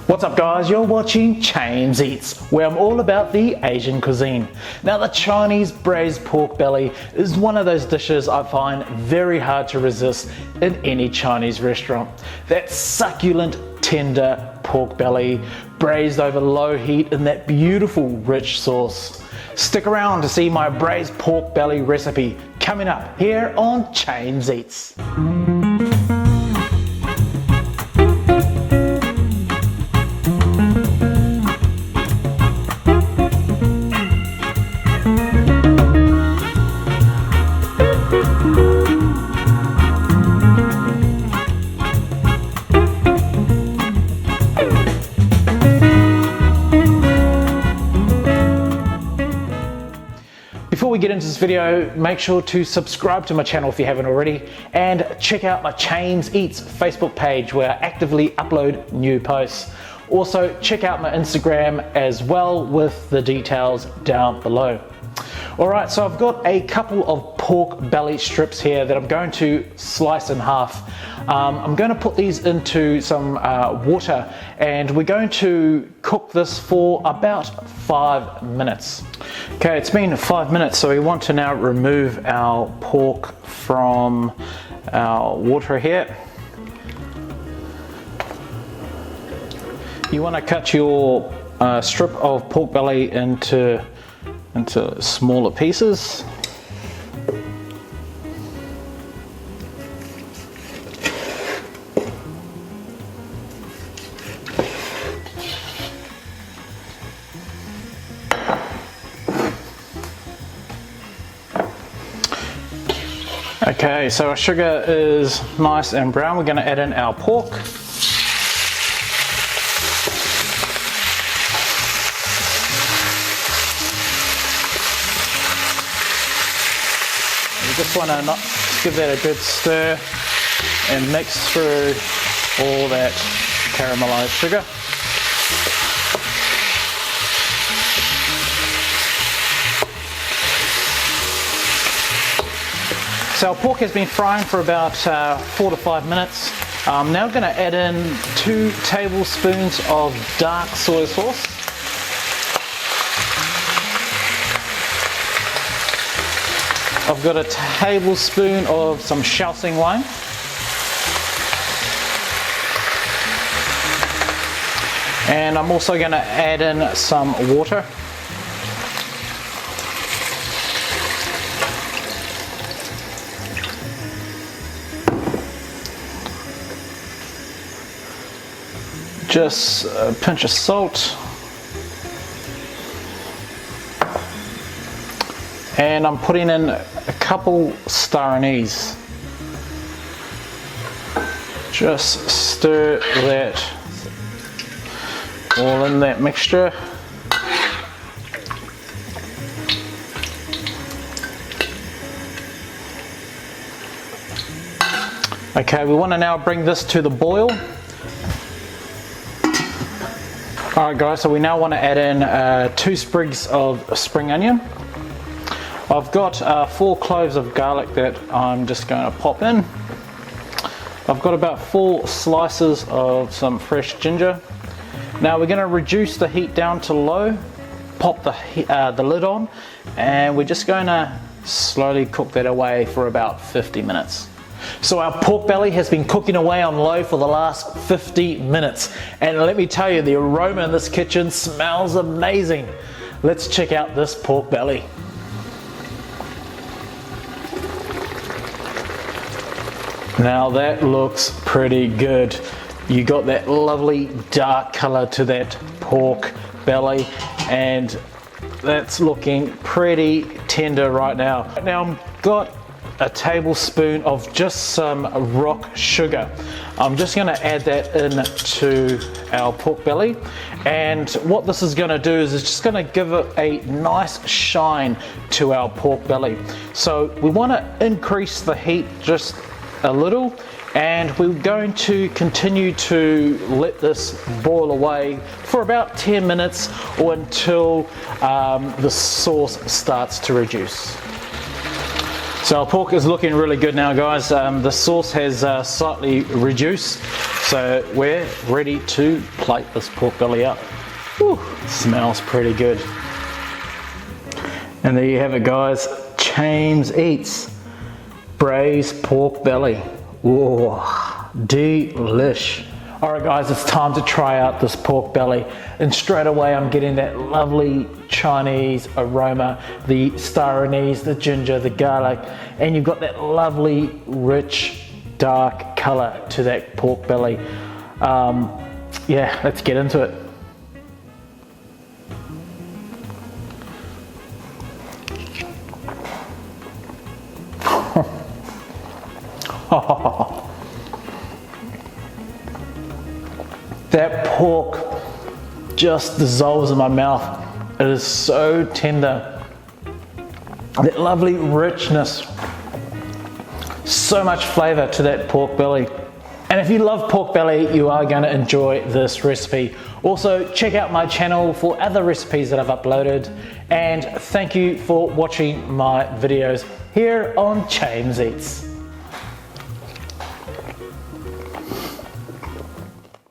What's up guys, you're watching Chames Eats, where I'm all about the Asian cuisine. Now the Chinese braised pork belly is one of those dishes I find very hard to resist in any Chinese restaurant. That succulent, tender pork belly, braised over low heat in that beautiful rich sauce. Stick around to see my braised pork belly recipe coming up here on Chames Eats. Before we get into this video, make sure to subscribe to my channel if you haven't already, and check out my Chames Eats Facebook page where I actively upload new posts. Also, check out my Instagram as well with the details down below. Alright, so I've got a couple of pork belly strips here that I'm going to slice in half. I'm going to put these into some water and we're going to cook this for about 5 minutes. Okay, it's been 5 minutes, so we want to now remove our pork from our water here. You want to cut your strip of pork belly into smaller pieces. Okay, so our sugar is nice and brown. We're going to add in our pork. You just want to give that a good stir and mix through all that caramelized sugar. So our pork has been frying for about 4 to 5 minutes. I'm now going to add in 2 tablespoons of dark soy sauce. I've got a tablespoon of some Shaoxing wine. And I'm also going to add in some water. Just a pinch of salt, and I'm putting in a couple star anise. Just stir that all in that mixture. Okay, we want to now bring this to the boil. Alright guys, so we now want to add in 2 sprigs of spring onion. I've got 4 cloves of garlic that I'm just going to pop in. I've got about 4 slices of some fresh ginger. Now we're going to reduce the heat down to low, pop the lid on, and we're just going to slowly cook that away for about 50 minutes. So our pork belly has been cooking away on low for the last 50 minutes. And let me tell you, the aroma in this kitchen smells amazing. Let's check out this pork belly. Now that looks pretty good. You got that lovely dark color to that pork belly, and that's looking pretty tender right now. Now I've got a tablespoon of just some rock sugar. I'm just going to add that into our pork belly, and what this is going to do is it's just going to give it a nice shine to our pork belly. So we want to increase the heat just a little, and we're going to continue to let this boil away for about 10 minutes or until the sauce starts to reduce. So our pork is looking really good now, guys. The sauce has slightly reduced, So we're ready to plate this pork belly up. Whew, smells pretty good. And there you have it, guys. Chames Eats braised pork belly. Whoa, delish. Alright guys, it's time to try out this pork belly, and straight away I'm getting that lovely Chinese aroma, the star anise, the ginger, the garlic, and you've got that lovely rich dark colour to that pork belly. Yeah, let's get into it. That pork just dissolves in my mouth. It is so tender. That lovely richness. So much flavour to that pork belly. And if you love pork belly, you are going to enjoy this recipe. Also, check out my channel for other recipes that I've uploaded. And thank you for watching my videos here on Chames Eats.